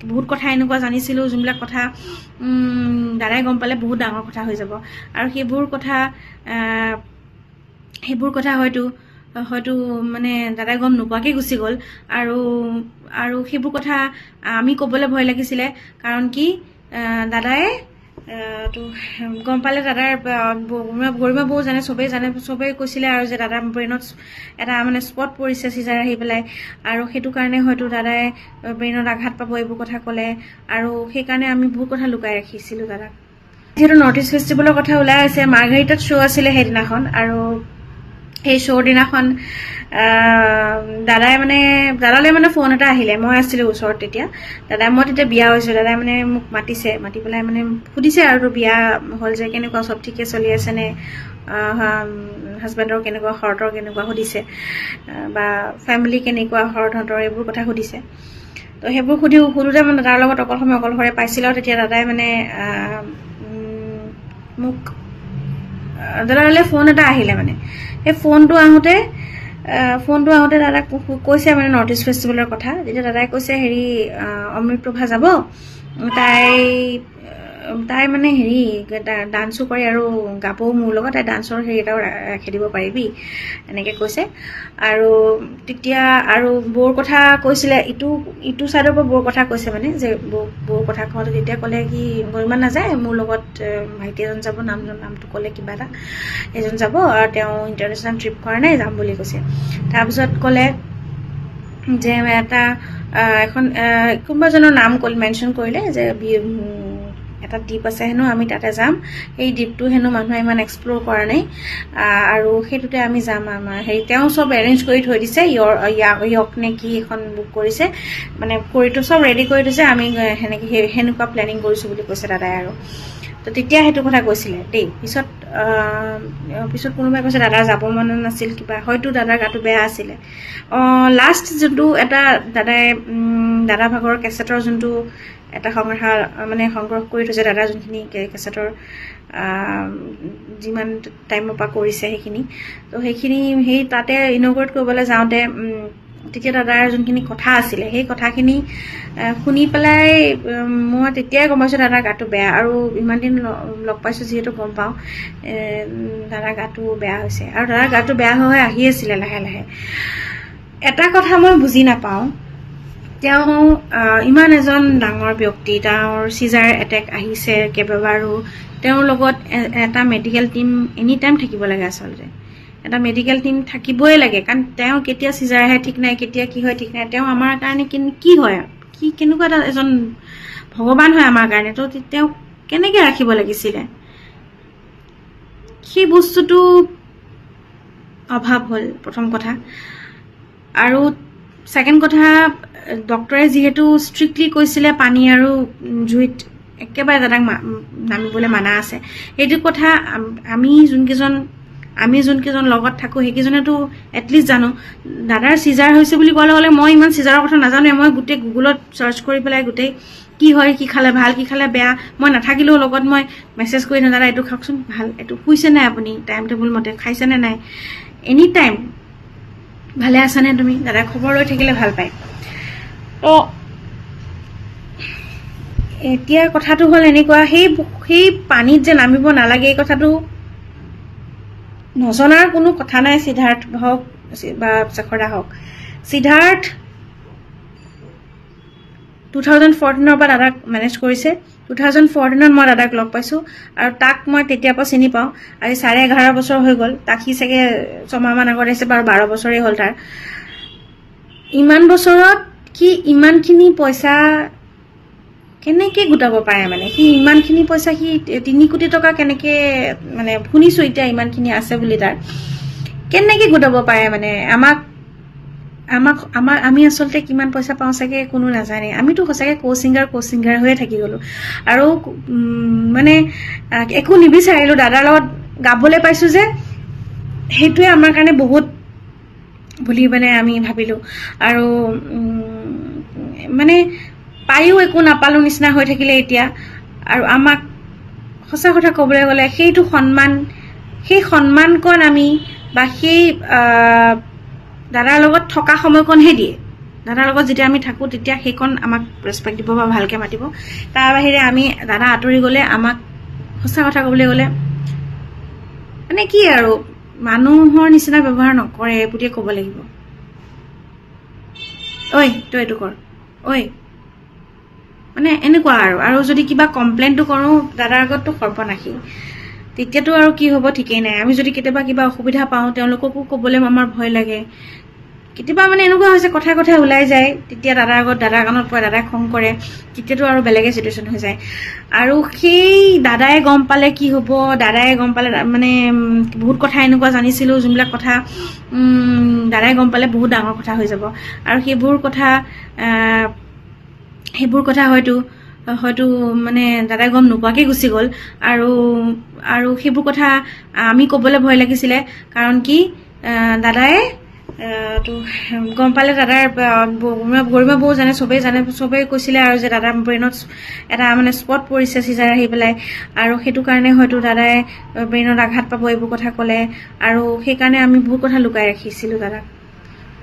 বহুত কথা এনেকুৱা জানিছিলোঁ যোনবিলাক কথা দাদাই গম পালে বহুত ডাঙৰ কথা হৈ যাব আৰু সেইবোৰ কথা হয়তো মানে দাদাই গম নোপোৱাকৈ গুচি গ'ল আৰু সেইবোৰ কথা আমি ক'বলৈ ভয় লাগিছিলে কাৰণ কি দাদাই তো গম পালে দাদাৰ গৰিমা বৌ জানে চবেই কৈছিলে আৰু যে দাদাৰ ব্ৰেইনত এটা মানে স্পট পৰিছে চিজাৰ আহি পেলাই আৰু সেইটো কাৰণে হয়তো দাদাই ব্ৰেইনত আঘাত পাব এইবোৰ কথা ক'লে আৰু সেইকাৰণে আমি বহুত কথা লুকাই ৰাখিছিলোঁ দাদাক যিহেতু নৰ্থ ইষ্ট ফেষ্টিভেলৰ কথা ওলাই আছে মাৰ্ঘেৰিটাত শ্ব' আছিলে সেইদিনাখন আৰু সেই শ্বৰ দিনাখন দাদালৈ মানে ফোন এটা আহিলে মই আছিলোঁ ওচৰত তেতিয়া মই তেতিয়া বিয়া হৈছোঁ দাদাই মানে মোক মাতি পেলাই মানে সুধিছে আৰু তোৰ বিয়া হ'ল যে কেনেকুৱা চব ঠিকে চলি আছেনে হাজবেণ্ডৰ কেনেকুৱা হৰ্টৰ কেনেকুৱা সুধিছে বা ফেমিলি কেনেকুৱা হৰ্টহঁতৰ এইবোৰ কথা সুধিছে তো সেইবোৰ সুধোতে মানে দাদাৰ লগত অকলশৰে পাইছিলোঁ আৰু তেতিয়া দাদাই মানে মোক দাদালৈ ফোন এটা আহিলে মানে সেই ফোনটো আহোঁতে দাদাক কৈছে মানে নৰ্থ ইষ্ট ফেষ্টিভেলৰ কথা যেতিয়া দাদাই কৈছে হেৰি অমৃতপ্ৰভা যাব তাই মানে হেৰি ডান্সো কৰে আৰু গাবও মোৰ লগত তাই ডান্সৰ হেৰি এটাও ৰাখি দিব পাৰিবি এনেকৈ কৈছে আৰু তেতিয়া আৰু বৌৰ কথা কৈছিলে ইটো ছাইডৰ পৰা বৌৰ কথা কৈছে মানে যে বৌৰ কথা কওঁতে তেতিয়া ক'লে কি গৰিমা নাযায় মোৰ লগত ভাইটি এজন যাব নামটো ক'লে কিবা এটা এজন যাব আৰু তেওঁ ইণ্টাৰনেশ্যনেল ট্ৰিপ কৰা নাই যাম বুলি কৈছে তাৰপিছত ক'লে যে এখন কোনোবাজনৰ নাম মেনশ্যন কৰিলে যে এটা দ্বীপ আছে হেনো আমি তাতে যাম সেই দ্বীপটো হেনো মানুহে ইমান এক্সপ্ল'ৰ কৰা নাই আৰু সেইটোতে আমি যাম আমাৰ হেৰি তেওঁ চব এৰেঞ্জ কৰি থৈ দিছে য়ক নে কি এখন বুক কৰিছে মানে কৰিটো চব ৰেডি কৰি থৈছে আমি সেনেকুৱা প্লেনিং কৰিছোঁ বুলি কৈছে দাদাই আৰু তো তেতিয়া সেইটো কথা কৈছিলে দেই পিছত কোনোবাই কৈছে দাদাৰ যাব মন নাছিল কিবা হয়তো দাদাৰ গাটো বেয়া আছিলে লাষ্ট যোনটো এটা দাদা ভাগৰ কেছেটৰ যোনটো এটা সংগ্ৰহ কৰি থৈছে দাদা যোনখিনি কেছেটৰ যিমান টাইমৰ পৰা কৰিছে সেইখিনি তো সেই তাতে ইনগ্ৰেট কৰিবলৈ যাওঁতে তেতিয়া দাদাৰ যোনখিনি কথা আছিলে সেই কথাখিনি শুনি পেলাই মই তেতিয়াই গম পাইছোঁ দাদাৰ গাটো বেয়া আৰু ইমান দিন লগ পাইছোঁ যিহেতু গম পাওঁ দাদাৰ গাটো বেয়া হৈছে আৰু দাদাৰ গাটো বেয়া হৈ আহি আছিলে লাহে লাহে এটা কথা মই বুজি নাপাওঁ তেওঁ ইমান এজন ডাঙৰ ব্যক্তি তেওঁৰ চিজাৰ এটেক আহিছে কেইবাবাৰো তেওঁৰ লগত এটা মেডিকেল টিম এনি টাইম থাকিব লাগে আচলতে এটা মেডিকেল টিম থাকিবই লাগে কাৰণ তেওঁ কেতিয়া চিজাৰ আহে ঠিক নাই কেতিয়া কি হয় ঠিক নাই তেওঁ আমাৰ কাৰণে কি হয় কেনেকুৱা এটা এজন ভগৱান হয় আমাৰ কাৰণে তো তেওঁ কেনেকৈ ৰাখিব লাগিছিলে সেই বস্তুটো অভাৱ হ'ল প্ৰথম কথা আৰু ছেকেণ্ড কথা ডক্টৰে যিহেতু ষ্ট্ৰিক্টলি কৈছিলে পানী আৰু জুইত একেবাৰে দাদাক নামিবলৈ মানা আছে সেইটো কথা আমি যোনকেইজন লগত থাকোঁ সেইকেইজনেতো এটলিষ্ট জানো দাদাৰ চিজাৰ হৈছে বুলি কোৱাৰ লগে মই ইমান চিজাৰৰ কথা নাজানোৱে মই গোটেই গুগলত চাৰ্চ কৰি পেলাই গোটেই কি হয় কি খালে ভাল কি খালে বেয়া মই নাথাকিলেও লগত মই মেছেজ কৰি দিওঁ দাদা এইটো খাওকচোন ভাল এইটো শুইছে নাই আপুনি টাইম টেবুল মতে খাইছেনে নাই এনি টাইম ভালে আছানে তুমি দাদা খবৰ লৈ থাকিলে ভাল পায় তো এতিয়া কথাটো হ'ল এনেকুৱা সেই পানীত যে নামিব নালাগে এই কথাটো নজনাৰ কোনো কথা নাই সিদ্ধাৰ্থ হওক বা শেখৰ হওক সিদ্ধাৰ্থ 2014 পৰা দাদাক মেনেজ কৰিছে 2014 মই দাদাক লগ পাইছোঁ আৰু তাক মই তেতিয়াৰ পৰা চিনি পাওঁ আজি 11.5 বছৰ হৈ গ'ল তাক সি চাগে 6 মাহমান আগত আহিছে বাৰু 12 বছৰেই হ'ল তাৰ ইমান বছৰত কি ইমানখিনি পইচা কেনেকৈ গোটাব পাৰে মানে সি ইমানখিনি পইচা সি 3 কোটি টকা কেনেকৈ মানে শুনিছোঁ এতিয়া ইমানখিনি আছে বুলি তাৰ কেনেকৈ গোটাব পাৰে মানে আমি আচলতে কিমান পইচা পাওঁ চাগে কোনো নাজানে আমিতো সঁচাকৈ কোচিংগাৰ হৈয়ে থাকি গ'লোঁ আৰু মানে একো নিবিচাৰিলোঁ দাদাৰ লগত গাবলৈ পাইছোঁ যে সেইটোৱে আমাৰ কাৰণে বহুত বুলি মানে আমি ভাবিলোঁ আৰু মানে পায়ো একো নাপালোঁ নিচিনা হৈ থাকিলে এতিয়া আৰু আমাক সঁচা কথা ক'বলৈ গ'লে সেইটো সেই সন্মানকণ আমি বা সেই দাদাৰ লগত থকা সময়কণহে দিয়ে দাদাৰ লগত যেতিয়া আমি থাকোঁ তেতিয়া সেইকণ আমাক ৰেচপেক্ট দিব বা ভালকৈ মাতিব। তাৰ বাহিৰে আমি দাদা আঁতৰি গ'লে আমাক সঁচা কথা ক'বলৈ গ'লে মানে কি আৰু মানুহৰ নিচিনা ব্যৱহাৰ নকৰে বুলিয়ে ক'ব লাগিব। ঐ তই এইটো কৰ, ঐ মানে এনেকুৱা আৰু যদি কিবা কমপ্লেইনটো কৰোঁ দাদাৰ আগততো সৰ্বনাশী, তেতিয়াতো আৰু কি হ'ব ঠিকেই নাই। আমি যদি কেতিয়াবা কিবা অসুবিধা পাওঁ তেওঁলোককো ক'বলৈ আমাৰ ভয় লাগে। কেতিয়াবা মানে এনেকুৱা হৈছে কথাই কথাই ওলাই যায়, তেতিয়া দাদাৰ আগত দাদাৰ কাণত পৰে, দাদাই খং কৰে, তেতিয়াতো আৰু বেলেগে চিটুৱেশ্যন হৈ যায়। আৰু সেই দাদাই গম পালে কি হ'ব, দাদাই গম পালে মানে বহুত কথা এনেকুৱা জানিছিলোঁ যোনবিলাক কথা দাদাই গম পালে বহুত ডাঙৰ কথা হৈ যাব। আৰু সেইবোৰ কথা হয়তো মানে দাদাই গম নোপোৱাকৈ গুচি গ'ল। আৰু সেইবোৰ কথা আমি ক'বলৈ ভয় লাগিছিলে, কাৰণ কি দাদাই তো গম পালে দাদাৰ গৰিমা বৌ জানে, চবেই কৈছিলে আৰু যে দাদাৰ ব্ৰেইনত এটা মানে স্পট পৰিছে চিজাৰ আহি পেলাই, আৰু সেইটো কাৰণে হয়তো দাদাই ব্ৰেইনত আঘাত পাব এইবোৰ কথা ক'লে। আৰু সেইকাৰণে আমি বহুত কথা লুকাই ৰাখিছিলোঁ দাদাক।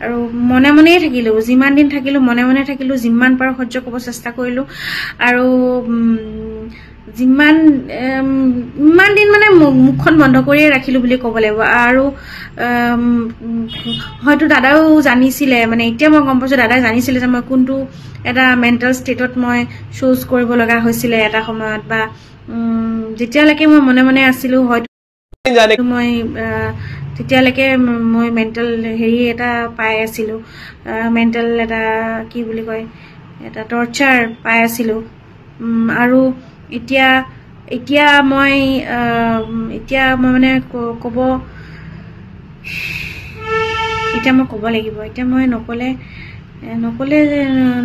আৰু মনে মনেই থাকিলোঁ, যিমান দিন থাকিলোঁ মনে মনে থাকিলোঁ, যিমান পাৰোঁ সহ্য কৰিব চেষ্টা কৰিলোঁ। আৰু ইমান দিন মানে মুখখন বন্ধ কৰিয়ে ৰাখিলোঁ বুলি ক'ব লাগিব। আৰু হয়তো দাদাও জানিছিলে, মানে এতিয়া মই গম পাইছোঁ দাদাই জানিছিলে যে মই কোনটো এটা মেণ্টেল ষ্টেটত মই শ্ব'জ কৰিব লগা হৈছিলে এটা সময়ত, বা যেতিয়ালৈকে মই মনে মনে আছিলোঁ হয়তো মই তেতিয়ালৈকে মই মেণ্টেল হেৰি এটা পাই আছিলোঁ, মেণ্টেল এটা কি বুলি কয় এটা টৰ্চাৰ পাই আছিলোঁ। আৰু এতিয়া মই মানে ক'ব লাগিব। এতিয়া মই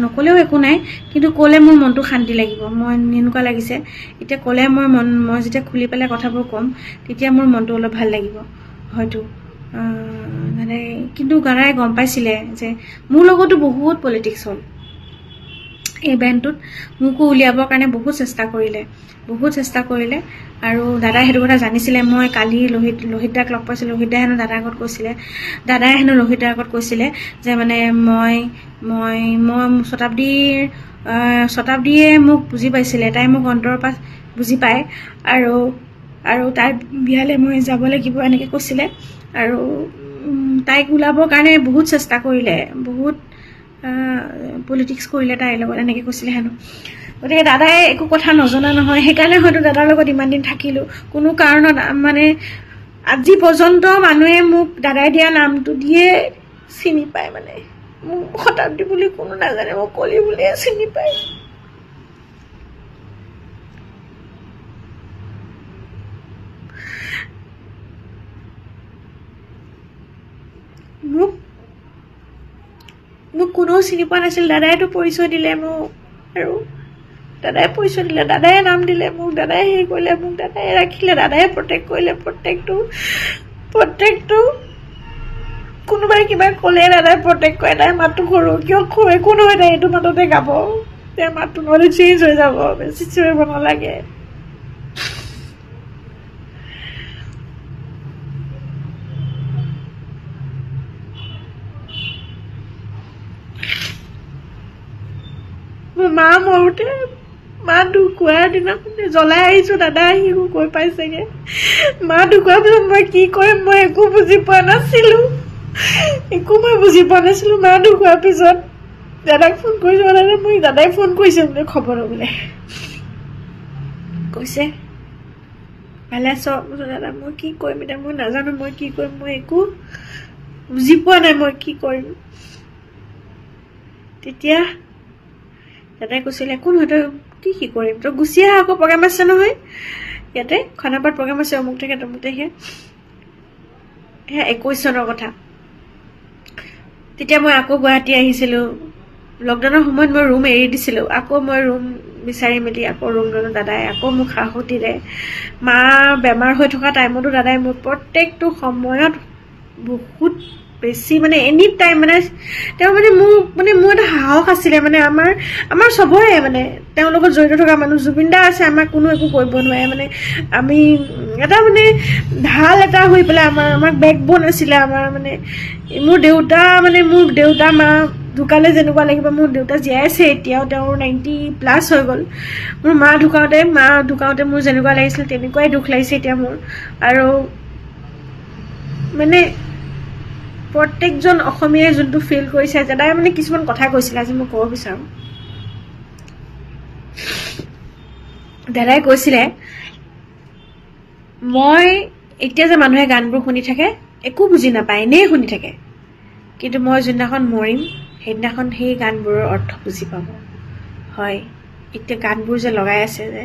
নক'লেও একো নাই, কিন্তু ক'লে মোৰ মনটো শান্তি লাগিব। মই এনেকুৱা লাগিছে এতিয়া ক'লে মই যেতিয়া খুলি পেলাই কথাবোৰ ক'ম তেতিয়া মোৰ মনটো অলপ ভাল লাগিব হয়তো। মানে কিন্তু দাদাই গম পাইছিলে যে মোৰ লগতো বহুত পলিটিক্স হ'ল এই বেণ্ডটোত, মোকো উলিয়াবৰ কাৰণে বহুত চেষ্টা কৰিলে। আৰু দাদাই সেইটো কথা জানিছিলে। মই কালি লোহিত দাক লগ পাইছিলোঁ, লোহিত দাই হেনো দাদাৰ আগত কৈছিলে, লোহিত দাৰ আগত কৈছিলে যে মানে মই শতাব্দীয়ে মোক বুজি পাইছিলে, তাই মোক অন্তৰৰ পৰা বুজি পায়, আৰু তাইৰ বিয়ালৈ মই যাব লাগিব এনেকৈ কৈছিলে। আৰু তাইক ওলাবৰ কাৰণে বহুত চেষ্টা কৰিলে, বহুত পলিটিক্স কৰিলে তাইৰ লগত এনেকৈ কৈছিলে হেনো। গতিকে দাদাই একো কথা নজনা নহয়, সেইকাৰণে হয়তো দাদাৰ লগত ইমান দিন থাকিলোঁ। কোনো কাৰণত মানে আজি পৰ্যন্ত মানুহে মোক দাদাই দিয়া নামটো দিয়ে চিনি পায়, মানে মোক শতাব্দী বুলি কোনো নাজানে, মোক কলি বুলিয়ে চিনি পায়। মোক কোনেও চিনি পোৱা নাছিল, দাদাইতো পৰিচয় দিলে মোক, আৰু দাদাই পৰিচয় দিলে, দাদাই নাম দিলে মোক, দাদাই হেৰি কৰিলে মোক, দাদাই ৰাখিলে, দাদাই প্ৰটেক্ট কৰিলে। প্ৰত্যেকটো কোনোবাই কিবা ক'লে দাদাই প্ৰটেক্ট কৰে। তাইৰ মাতটো সৰু কিয় একো নহয়, তাই এইটো মাততে গাব, তাইৰ মাতটো নহ'লে চেঞ্জ হৈ যাব, বেছি চিঞৰিব নালাগে। মা মৰোতে মা ঢুকুৱাৰ দিনাখনে জ্বলাই আহিছোঁ, দাদা আহি কৈ পাইছেগে। মা ঢুকুৱাৰ পিছত মই কি কৰিম মই একো বুজি পোৱা নাছিলোঁ, মা ঢুকুৱাৰ পিছত দাদাক ফোন কৰিছোঁ, দাদাই ফোন কৰিছে বোলে খবৰ ল'বলৈ, কৈছে ভালে আছ? দাদা মই কি কৰিম এতিয়া, মই নাজানো মই কি কৰিম, মই একো বুজি পোৱা নাই মই কি কৰিম। তেতিয়া দাদাই কৈছিলে একো নহয়, তই কি কৰিম, তই গুচি আহ, আকৌ প্ৰগ্ৰেম আছে নহয় ইয়াতে, খানাপাৰাত প্ৰগ্ৰেম আছে, অমুক থাকে তমুক থাকে। সেয়া 21 চনৰ কথা। তেতিয়া মই আকৌ গুৱাহাটী আহিছিলোঁ, লকডাউনৰ সময়ত মই ৰুম এৰি দিছিলোঁ, আকৌ মই ৰুম বিচাৰি মেলি আকৌ ৰুম ল'লোঁ। দাদাই আকৌ মোক সাহস দিলে। মা বেমাৰ হৈ থকা টাইমতো দাদাই মোক প্ৰত্যেকটো সময়ত বহুত বেছি মানে এনি টাইম মানে তেওঁ মানে মোৰ এটা সাহস আছিলে, মানে আমাৰ চবৰে মানে তেওঁৰ লগত জড়িত থকা মানুহ জুবিন দা আছে, আমাক কোনো একো কৰিব নোৱাৰে, মানে আমি এটা মানে ঢাল এটা হৈ পেলাই আমাক বেকবোন আছিলে আমাৰ, মানে মোৰ দেউতা মা ঢুকালে যেনেকুৱা লাগিব মোৰ দেউতা জীয়াই আছে এতিয়াও তেওঁৰ 90+ হৈ গ'ল মোৰ মা ঢুকাওঁতে মোৰ যেনেকুৱা লাগিছিল তেনেকুৱাই দুখ লাগিছে এতিয়া মোৰ আৰু মানে প্ৰত্যেকজন অসমীয়াই যোনটো ফিল কৰিছে দাদাই মানে কিছুমান কথা কৈছিল আজি মই ক'ব বিচাৰোঁ দাদাই কৈছিলে মই এতিয়া যে মানুহে গানবোৰ শুনি থাকে একো বুজি নাপায় এনেই শুনি থাকে কিন্তু মই যোনদিনাখন মৰিম সেইদিনাখন সেই গানবোৰৰ অৰ্থ বুজি পাব হয় এতিয়া গানবোৰ যে লগাই আছে যে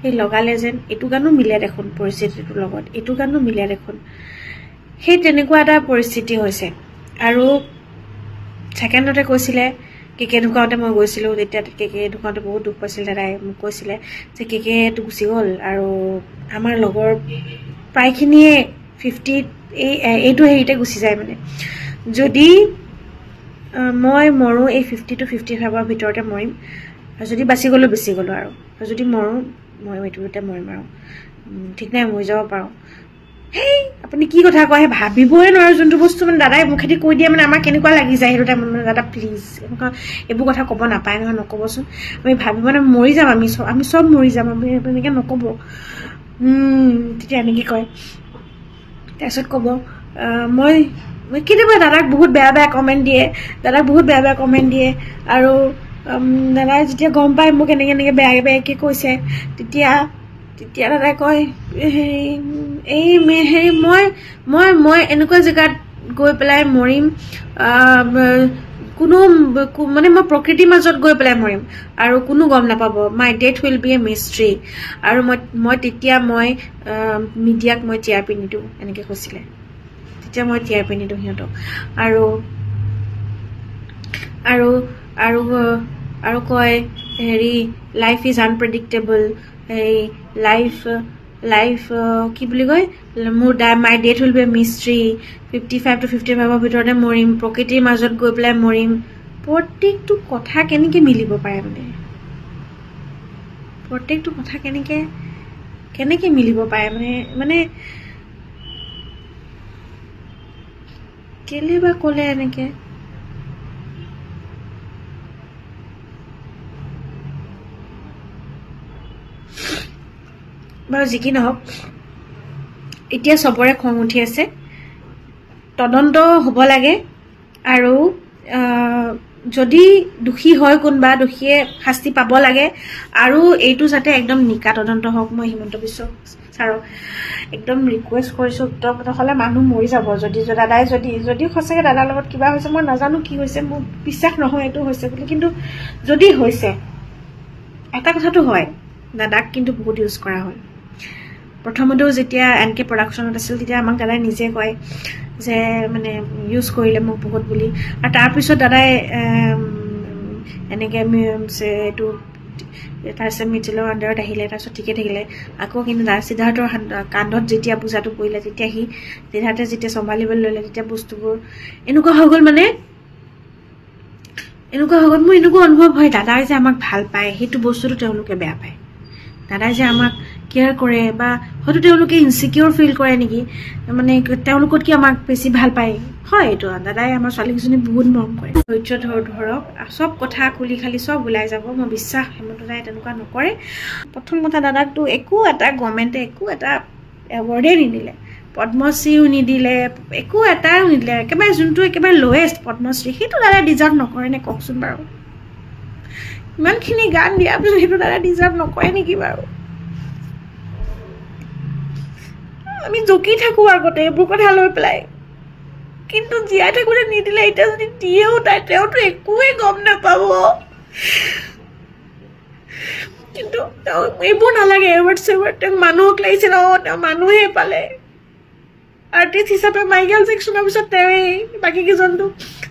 সেই লগালে যেন এইটো গানো মিলে দেখোন পৰিস্থিতিটোৰ লগত এইটো গানো মিলে দেখোন সেই তেনেকুৱা এটা পৰিস্থিতি হৈছে আৰু ছেকেণ্ডতে কৈছিলে কেকে ঢুকাওঁতে মই গৈছিলোঁ তেতিয়া কেকে ঢুকাওঁতে বহুত দুখ পাইছিল দাদাই মোক কৈছিলে যে কেকেটো গুচি গ'ল আৰু আমাৰ লগৰ প্ৰায়খিনিয়ে 50 এইটো হেৰিতে গুচি যায় মানে যদি মই মৰোঁ এই 50 to 55ৰ ভিতৰতে মৰিম আৰু যদি বাচি গ'লোঁ আৰু যদি মৰোঁ মই এইটোতে মৰিম আৰু ঠিক নাই মৰি যাব পাৰোঁ হেই আপুনি কি কথা কয় ভাবিবই নোৱাৰো যোনটো বস্তু মানে দাদাই মুখেদি কৈ দিয়ে মানে আমাৰ কেনেকুৱা লাগি যায় সেইটো টাইমত মানে দাদা প্লিজ এনেকুৱা এইবোৰ কথা ক'ব নাপায় নহয় নক'বচোন আমি ভাবিব মানে মৰি যাম আমি চব মৰি যাম আমি এনেকৈ নক'ব তেতিয়া এনেকৈ কয় তাৰপিছত ক'ব মই কেতিয়াবা দাদাক বহুত বেয়া কমেণ্ট দিয়ে আৰু দাদাই যেতিয়া গম পায় মোক এনেকৈ বেয়াকৈ কৈছে তেতিয়া দাদাই কয় হেৰি মই এনেকুৱা জেগাত গৈ পেলাই মৰিম কোনো মানে মই প্ৰকৃতিৰ মাজত গৈ পেলাই মৰিম আৰু কোনো গম নাপাব মাই ডেথ উইল বি এ মিষ্ট্ৰি আৰু মই তেতিয়া মিডিয়াক মই টিআৰপি নিদিওঁ এনেকৈ কৈছিলে তেতিয়া মই টিআৰপি নিদিওঁ সিহঁতক আৰু কয় হেৰি লাইফ ইজ আনপ্ৰেডিক্টেবল হেৰি লাইফ কি বুলি কয় মোৰ my death will be a mystery 55 to 55ৰ ভিতৰতে মৰিম প্ৰকৃতিৰ মাজত গৈ পেলাই মৰিম প্ৰত্যেকটো কথা কেনেকৈ মিলিব পাৰে প্ৰত্যেকটো কথা কেনেকৈ মিলিব পাৰে মানে কেলে বা ক'লে এনেকৈ বাৰু যি কি নহওক এতিয়া চবৰে খং উঠি আছে তদন্ত হ'ব লাগে আৰু যদি দোষী হয় কোনোবা দোষীয়ে শাস্তি পাব লাগে আৰু এইটো যাতে একদম নিকা তদন্ত হওক মই হিমন্ত বিশ্ব ছাৰক একদম ৰিকুৱেষ্ট কৰিছোঁ উত্তৰ কথা হ'লে মানুহ মৰি যাব দাদাই যদি সঁচাকৈ দাদাৰ লগত কিবা হৈছে মই নাজানো কি হৈছে মোৰ বিশ্বাস নহয় এইটো হৈছে বুলি কিন্তু যদি হৈছে এটা কথাটো হয় দাদাক কিন্তু বহুত ইউজ কৰা হ'ল প্ৰথমতেও যেতিয়া NK প্ৰডাকশ্যনত আছিল তেতিয়া আমাক দাদাই নিজে কয় যে মানে ইউজ কৰিলে মোক বহুত বুলি আৰু তাৰপিছত দাদাই এনেকৈ এইটো তাৰপিছত মিডিলৰ আণ্ডাৰত আহিলে তাৰপিছত ঠিকে থাকিলে আকৌ কিন্তু সিদ্ধাৰ্থৰ কান্ধত যেতিয়া বোজাটো পৰিলে তেতিয়া সিদ্ধাৰ্থে যেতিয়া চম্ভালিবলৈ ল'লে তেতিয়া বস্তুবোৰ এনেকুৱা হৈ গ'ল মোৰ এনেকুৱা অনুভৱ হয় দাদাই যে আমাক ভাল পায় সেইটো বস্তুটো তেওঁলোকে বেয়া পায় দাদাই যে আমাক কেয়াৰ কৰে বা হয়তো তেওঁলোকে ইনচিকিউৰ ফিল কৰে নেকি মানে তেওঁলোকত কি আমাক বেছি ভাল পায় হয় এইটো দাদাই আমাৰ ছোৱালীকেইজনী বহুত মৰম কৰে ধৈৰ্য ধৰক চব কথা খুলি খালি চব ওলাই যাব মই বিশ্বাস হিমন্ত দাদাই তেনেকুৱা নকৰে প্ৰথম কথা দাদাকতো একো এটা গভৰ্ণমেণ্টে একো এটা এৱাৰ্ডেই নিদিলে পদ্মশ্ৰীও নিদিলে একো এটাও নিদিলে একেবাৰে যোনটো একেবাৰে লৱেষ্ট পদ্মশ্ৰী সেইটো দাদাই ডিজাৰ্ভ নকৰে নে কওকচোন বাৰু ইমানখিনি গান দিয়াৰ পিছত সেইটো দাদাই ডিজাৰ্ভ নকৰে নেকি বাৰু আমি জকি থাকোঁ আগতে এইবোৰ কথা লৈ পেলাই কিন্তু জীয়াই থাকোঁতে নিদিলে এতিয়া যদি দিয়েও তেওঁতো একোৱেই গম নাপাব কিন্তু এইবোৰ নালাগে এৱাৰ্ড তেওঁ মানুহক লাগিছিল তেওঁ মানুহে পালে আৰ্টিষ্ট হিচাপে মাইকেল জেকচনৰ পিছত তেওঁৱেই বাকীকেইজনটো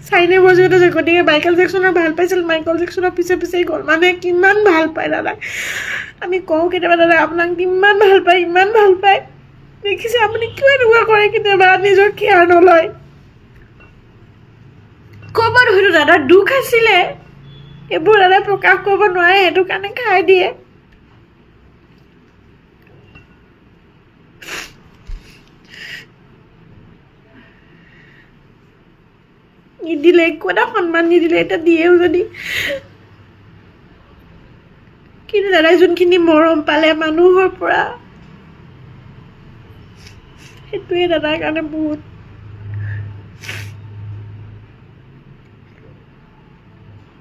চাইনেবৰ যিহেতু যে গতিকে মাইকেল জেকচনৰ ভাল পাইছিল মাইকেল জেকচনৰ পিছেই গ'ল মানুহে কিমান ভাল পায় দাদাক আমি কওঁ কেতিয়াবা দাদা আপোনাক ইমান ভাল পায় দেখিছে আপুনি কিয় এনেকুৱা কৰে কেতিয়াবা নিজৰ কেয়াৰ নলয় ক'ৰবাত হয়তো দাদাৰ দুখ আছিলে এইবোৰ দাদাই প্ৰকাশ কৰিব নোৱাৰে সেইটো কাৰণে খাই দিয়ে নিদিলে একো এটা সন্মান নিদিলে এতিয়া দিয়েও যদি কিন্তু দাদাই যোনখিনি মৰম পালে মানুহৰ পৰা সেইটোৱে দাদাৰ কাৰণে বহুত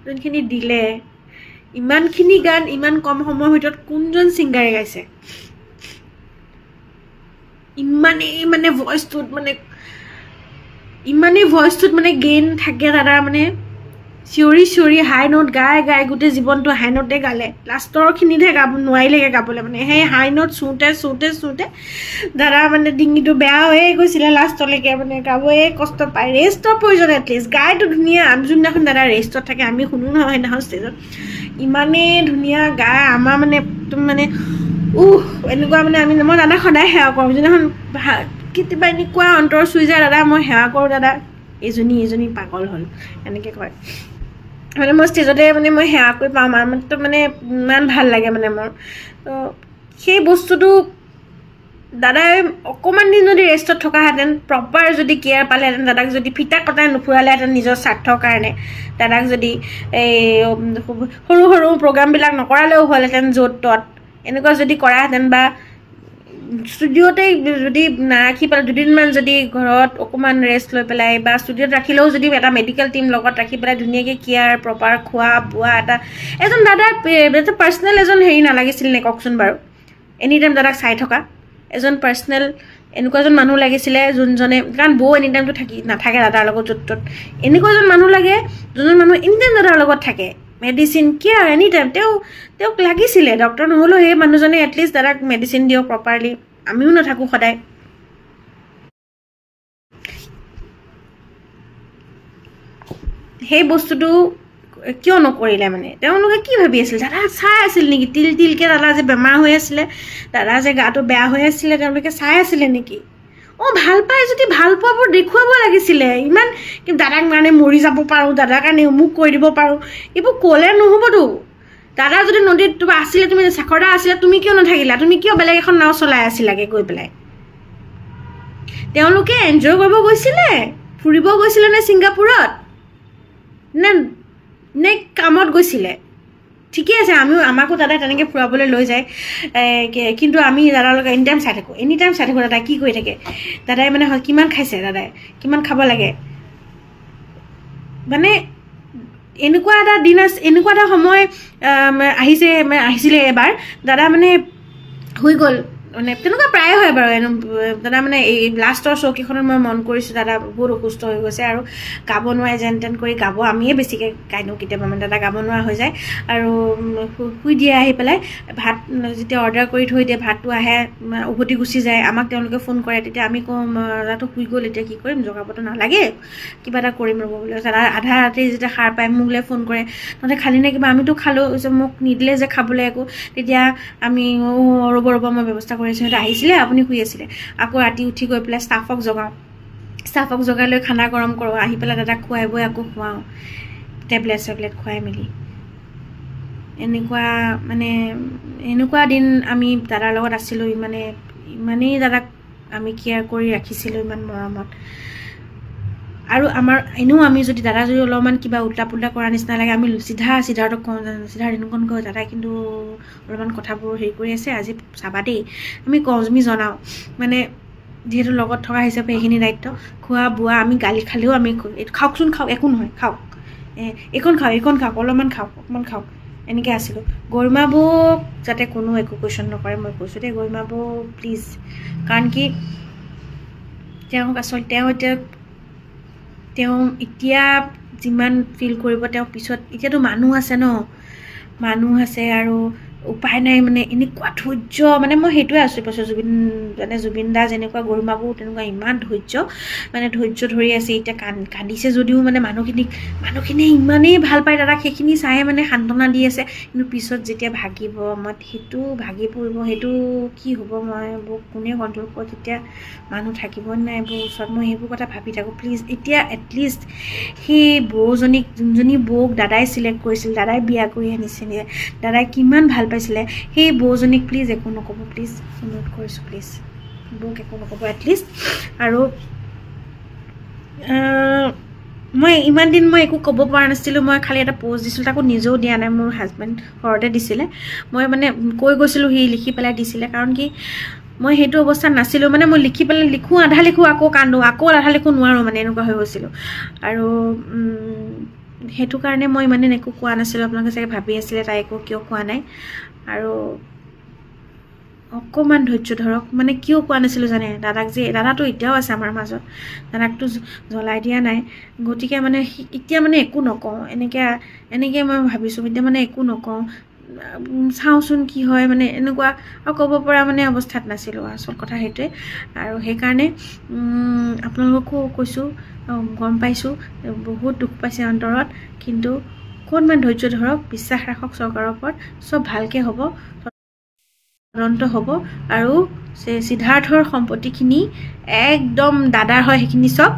যোনখিনি দিলে ইমানখিনি গান ইমান কম সময়ৰ ভিতৰত কোনজন ছিংগাৰে গাইছে ইমানেই মানে ভইচটোত মানে গেইন থাকে দাদাৰ মানে চিঞৰি হাই নোট গাই গোটেই জীৱনটো হাই নোটে গালে লাষ্টৰখিনিতহে গাব নোৱাৰিলেগৈ গাবলৈ মানে সেই হাই নোট চুওঁতে দাদা মানে ডিঙিটো বেয়া হৈয়ে গৈছিলে লাষ্টলৈকে মানে গাবয়ে কষ্ট পায় ৰেষ্টৰ প্ৰয়োজন এটলিষ্ট গাইটো ধুনীয়া আমি যোনদিনাখন দাদা ৰেষ্টত থাকে আমি শুনো নহয় সেইদিনাখন ষ্টেজত ইমানেই ধুনীয়া গাই আমাৰ মানে একদম মানে এনেকুৱা মানে মই দাদা সদায় সেৱা কৰোঁ যোনদিনাখন কেতিয়াবা এনেকুৱা অন্তৰ চুই যায় দাদা মই সেৱা কৰোঁ দাদা এজনী পাগল হ'ল এনেকৈ কয় মানে মই ষ্টেজতে মানে মই সেৱা কৰি পাওঁ আমাৰতো মানে ইমান ভাল লাগে মানে মোৰ তো সেই বস্তুটো দাদাই অকণমান দিন যদি ৰেষ্টত থকাহেঁতেন প্ৰপাৰ যদি কেয়াৰ পালেহেঁতেন দাদাক যদি ফিটা কটাই নুফুৰালেহেঁতেন নিজৰ স্বাৰ্থৰ কাৰণে দাদাক যদি এই সৰু প্ৰগ্ৰামবিলাক নকৰালেও হ'লহেঁতেন য'ত ত'ত এনেকুৱা যদি কৰাহেঁতেন বা ষ্টুডিঅ'তে যদি নাৰাখি পেলাই দুদিনমান যদি ঘৰত অকণমান ৰেষ্ট লৈ পেলাই বা ষ্টুডিঅ'ত ৰাখিলেও যদি এটা মেডিকেল টিম লগত ৰাখি পেলাই ধুনীয়াকৈ কেয়াৰ প্ৰপাৰ খোৱা বোৱা এজন দাদাৰ এটা পাৰ্চনেল এজন হেৰি নালাগিছিল নে কওকচোন বাৰু এনি টাইম দাদাক চাই থকা এজন পাৰ্চনেল এনেকুৱা এজন মানুহ লাগিছিলে যোনজনে কাৰণ বৌ এনি টাইমটো নাথাকে দাদাৰ লগত য'ত ত'ত এনেকুৱা এজন মানুহ লাগে যোনজন মানুহ এনি টাইম দাদাৰ লগত থাকে মেডিচিন কেয়াৰ এনি টাইম তেওঁক লাগিছিলে ডক্টৰ নহ'লেও সেই মানুহজনে এটলিষ্ট দাদাক মেডিচিন দিয়ক প্ৰপাৰলি আমিও নাথাকোঁ সদায় সেই বস্তুটো কিয় নকৰিলে মানে তেওঁলোকে কি ভাবি আছিল দাদা চাই আছিল নেকি তিলকৈ দাদা যে বেমাৰ হৈ আছিলে দাদা যে গাটো বেয়া হৈ আছিলে তেওঁলোকে চাই আছিলে নেকি ভাল পায় যদি ভাল পোৱাবোৰ দেখুৱাব লাগিছিলে ইমান কিন্তু দাদাক মানে মৰি যাব পাৰোঁ দাদাৰ কাৰণে অমুক কৰি দিব পাৰোঁ এইবোৰ ক'লে নহ'বতো দাদা যদি নদীত তোমাৰ আছিলে তুমি চাকৰদা আছিলে তুমি কিয় নাথাকিলা তুমি কিয় বেলেগ এখন নাও চলাই আছিলাগৈ গৈ পেলাই তেওঁলোকে এনজয় কৰিব গৈছিলে ফুৰিব গৈছিলে নে ছিংগাপুৰত নে কামত গৈছিলে ঠিকে আছে আমাকো দাদাই তেনেকৈ ফুৰাবলৈ লৈ যায় কিন্তু আমি দাদাৰ লগত এনি টাইম চাই থাকোঁ দাদাই কি কৰি থাকে দাদাই মানে কিমান খাইছে দাদাই কিমান খাব লাগে মানে এনেকুৱা এটা দিন আছে এনেকুৱা এটা সময় আহিছিলে এবাৰ দাদা মানে হৈ গ'ল মানে তেনেকুৱা প্ৰায়ে হয় বাৰু দাদা মানে এই লাষ্টৰ চৌকিখনত মই মন কৰিছোঁ দাদা বহুত অসুস্থ হৈ গৈছে আৰু গাব নোৱাৰে যেন তেন কৰি গাব আমিয়ে বেছিকৈ গাই দিওঁ কেতিয়াবা মানে দাদা গাব নোৱাৰা হৈ যায় আৰু শুই দিয়ে আহি পেলাই ভাত যেতিয়া অৰ্ডাৰ কৰি থৈ দিয়ে ভাতটো আহে উভতি গুচি যায় আমাক তেওঁলোকে ফোন কৰে তেতিয়া আমি কওঁ দাদাটো শুই গ'ল এতিয়া কি কৰিম জগাবতো নালাগে কিবা এটা কৰিম ৰ'ব বুলি দাদা আধা ৰাতি যেতিয়া সাৰ পায় মোলৈ ফোন কৰে তহঁতে খালি নে কিবা আমিতো খালোঁ যে মোক নিদিলে যে খাবলৈ একো তেতিয়া আমি ৰ'ব মই ব্যৱস্থা কৰিছোঁ সিহঁতে আহিছিলে আপুনি শুই আছিলে আকৌ ৰাতি উঠি গৈ পেলাই ষ্টাফক জগাই লৈ খানা গৰম কৰোঁ আহি পেলাই দাদাক খুৱাই বৈ আকৌ খুৱাওঁ টেবলেট খুৱাই মেলি এনেকুৱা দিন আমি দাদাৰ লগত আছিলোঁ ইমানেই দাদাক আমি কেয়াৰ কৰি ৰাখিছিলোঁ ইমান মৰমত আৰু এনেও আমি যদি দাদা যদি অলপমান কিবা উল্টা পুল্টা কৰা নিচিনা লাগে আমি চিধাৰ্থক কওঁ এনেকুৱা কওঁ দাদাই কিন্তু অলপমান কথাবোৰ হেৰি কৰি আছে আজি চাবা দেই আমি কওঁ আমি জনাওঁ মানে যিহেতু লগত থকা হিচাপে এইখিনি দায়িত্ব খোৱা বোৱা আমি গালি খালেও আমি খাওকচোন খাওক একো নহয় খাওক এইখন খাওক অলপমান অকণমান খাওক এনেকৈ আছিলোঁ গৰিমা বৌক যাতে কোনো একো কুৱেশ্যন নকৰে মই কৈছোঁ দেই গৰিমা বৌ প্লিজ কাৰণ কি তেওঁক আচলতে তেওঁ এতিয়া যিমান ফিল কৰিব তেওঁ পিছত এতিয়াতো মানুহ আছে আৰু উপায় নাই মানে এনেকুৱা ধৈৰ্য মানে মই সেইটোৱে আছোঁ পাইছোঁ জুবিন দা যেনেকুৱা গৰিমাবু তেনেকুৱা ইমান ধৈৰ্য ধৰি আছে এতিয়া কান্দিছে যদিও মানে মানুহখিনিয়ে ইমানেই ভাল পায় দাদাক সেইখিনি চাই মানে সান্তনা দি আছে কিন্তু পিছত যেতিয়া ভাগিব মই সেইটো ভাগি পৰিব সেইটো কি হ'ব মই কোনে কণ্ট্ৰল কৰোঁ তেতিয়া মানুহ থাকিবই নাই এইবোৰ ওচৰত মই সেইবোৰ কথা ভাবি থাকোঁ প্লিজ এতিয়া এটলিষ্ট সেই বৌজনীক যোনজনী বৌক দাদাই চিলেক্ট কৰিছিল দাদাই বিয়া কৰি আনিছিলে দাদাই কিমান ভাল পাইছিলে সেই বৌজনীক প্লিজ একো নক'ব প্লিজ অনুৰোধ কৰিছোঁ প্লিজ বৌক একো নক'ব এটলিষ্ট আৰু মই ইমান দিন মই একো ক'ব পৰা নাছিলোঁ মই খালি এটা পোষ্ট দিছিলোঁ তাকো নিজেও দিয়া নাই মোৰ হাজবেণ্ড ঘৰতে দিছিলে মই মানে কৈ গৈছিলোঁ সি লিখি পেলাই দিছিলে কাৰণ কি মই সেইটো অৱস্থাত নাছিলোঁ মানে মই লিখি পেলাই লিখোঁ আধা লিখোঁ আকৌ কান্দো আকৌ আধা লিখোঁ নোৱাৰোঁ মানে এনেকুৱা হৈ গৈছিলোঁ আৰু সেইটো কাৰণে মই ইমান দিন একো কোৱা নাছিলোঁ আপোনালোকে চাগে ভাবি আছিলে তাই একো কিয় কোৱা নাই আৰু অকণমান ধৈৰ্য ধৰক মানে কিয় কোৱা নাছিলোঁ জানে দাদাটো এতিয়াও আছে আমাৰ মাজত দাদাকটো জ্বলাই দিয়া নাই গতিকে মানে এতিয়া মানে একো নকওঁ এনেকৈ মই ভাবিছোঁ এতিয়া মানে একো নকওঁ চাওঁচোন কি হয় মানে এনেকুৱা আৰু ক'ব পৰা মানে অৱস্থাত নাছিলোঁ আচল কথা সেইটোৱে আৰু সেইকাৰণে আপোনালোককো কৈছোঁ গম পাইছোঁ বহুত দুখ পাইছে অন্তৰত কিন্তু অকণমান ধৈৰ্য ধৰক বিশ্বাস ৰাখক চৰকাৰৰ ওপৰত চব ভালকৈ হ'ব তদন্ত হ'ব আৰু সিদ্ধাৰ্থৰ সম্পত্তিখিনি একদম দাদাৰ হয় সেইখিনি চব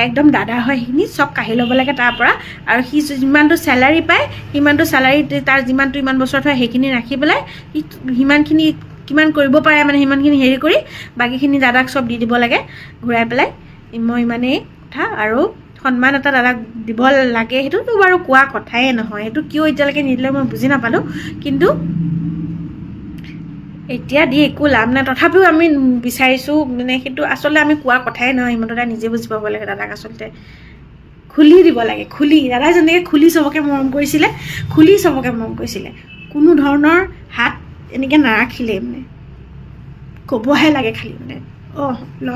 একদম দাদাৰ হয় সেইখিনি চব কাঢ়ি ল'ব লাগে তাৰ পৰা আৰু সি যিমানটো চেলাৰী পায় সিমানটো চেলাৰী তাৰ যিমানটো ইমান বছৰত হয় সেইখিনি ৰাখি পেলাই সিমানখিনি কিমান কৰিব পাৰে মানে সিমানখিনি হেৰি কৰি বাকীখিনি দাদাক চব দি দিব লাগে ঘূৰাই পেলাই মই ইমানেই কথা আৰু সন্মান এটা দাদাক দিব লাগে সেইটোতো বাৰু কোৱা কথাই নহয় সেইটো কিয় এতিয়ালৈকে নিদিলে মই বুজি নাপালোঁ কিন্তু এতিয়া দি একো লাভ নাই তথাপিও আমি বিচাৰিছোঁ মানে সেইটো আচলতে আমি কোৱা কথাই নহয় সিমান দাদা নিজে বুজি পাব লাগে দাদাক আচলতে খুলি দিব লাগে খুলি দাদাই যেনেকৈ খুলি চবকে মৰম কৰিছিলে কোনো ধৰণৰ হাত এনেকৈ নাৰাখিলে মানে ক'বহে লাগে খালি মানে ল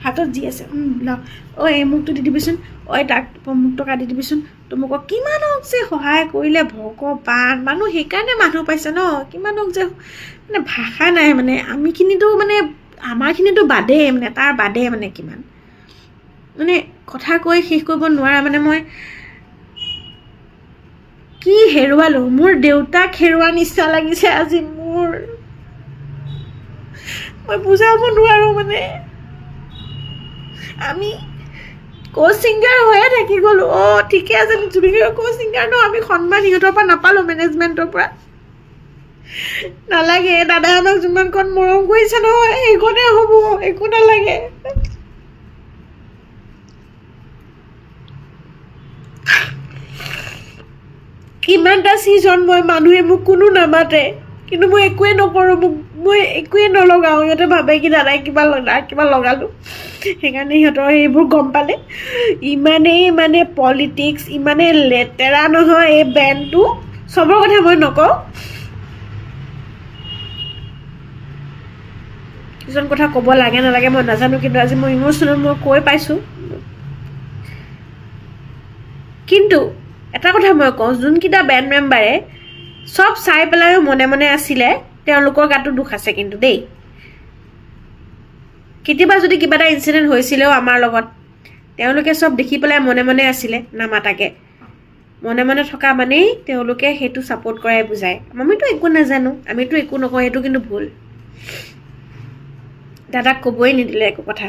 হাতত যি আছে ল এই মুখটো দি দিবিচোন তাক মোক টকা দি দিবিচোন তোমাক কিমানক যে সহায় কৰিলে ভগৱান মানুহ সেইকাৰণে মানুহ পাইছে ন কিমানক যে মানে ভাষা নাই মানে আমিখিনিতো মানে আমাৰখিনিতো বাদেই মানে তাৰ বাদে মানে কিমান মানে কথা কৈ শেষ কৰিব নোৱাৰা মানে মই কি হেৰুৱালোঁ মোৰ দেউতাক হেৰুৱা নিচিনা লাগিছে আজি মোৰ মই বুজাব নোৱাৰোঁ মানে আমি co-singer হৈয়ে থাকি গ'লোঁ ঠিকে আছে জুবিনৰ co-singer ন আমি সন্মান সিহঁতৰ পৰা নাপালোঁ মেনেজমেণ্টৰ পৰা নালাগে দাদাই আমাক যিমানকণ মৰম কৰিছে নহয় সেইকণে হ'ব একো নালাগে কিমানটা ছিজন মানুহে মোক কোনো নামাতে কিন্তু মই একোৱে নকৰোঁ মই একোৱে নলগাওঁ সিহঁতে ভাবে কি দাদাই কিবা লগালোঁ সেইকাৰণে সিহঁতৰ সেইবোৰ গম পালে ইমানেই মানে পলিটিক্স ইমানেই লেতেৰা নহয় এই বেণ্ডটো চবৰ কথা মই নকওঁ কিছুমান কথা ক'ব লাগে নালাগে মই নাজানো কিন্তু আজি মই ইম'চনেল মই কৈ পাইছোঁ কিন্তু এটা কথা মই কওঁ যোনকেইটা বেণ্ড মেম্বাৰে চব চাই পেলাইও মনে মনে আছিলে তেওঁলোকৰ গাতো দুখ আছে কিন্তু দেই কেতিয়াবা যদি কিবা এটা ইনচিডেণ্ট হৈছিলেও আমাৰ লগত তেওঁলোকে চব দেখি পেলাই মনে মনে আছিলে নামাতাকে মনে মনে থকা মানেই তেওঁলোকে সেইটো ছাপোৰ্ট কৰাই বুজায় আমিতো একো নাজানো আমিতো একো নকওঁ সেইটো কিন্তু ভুল দাদাক ক'বই নিদিলে একো কথা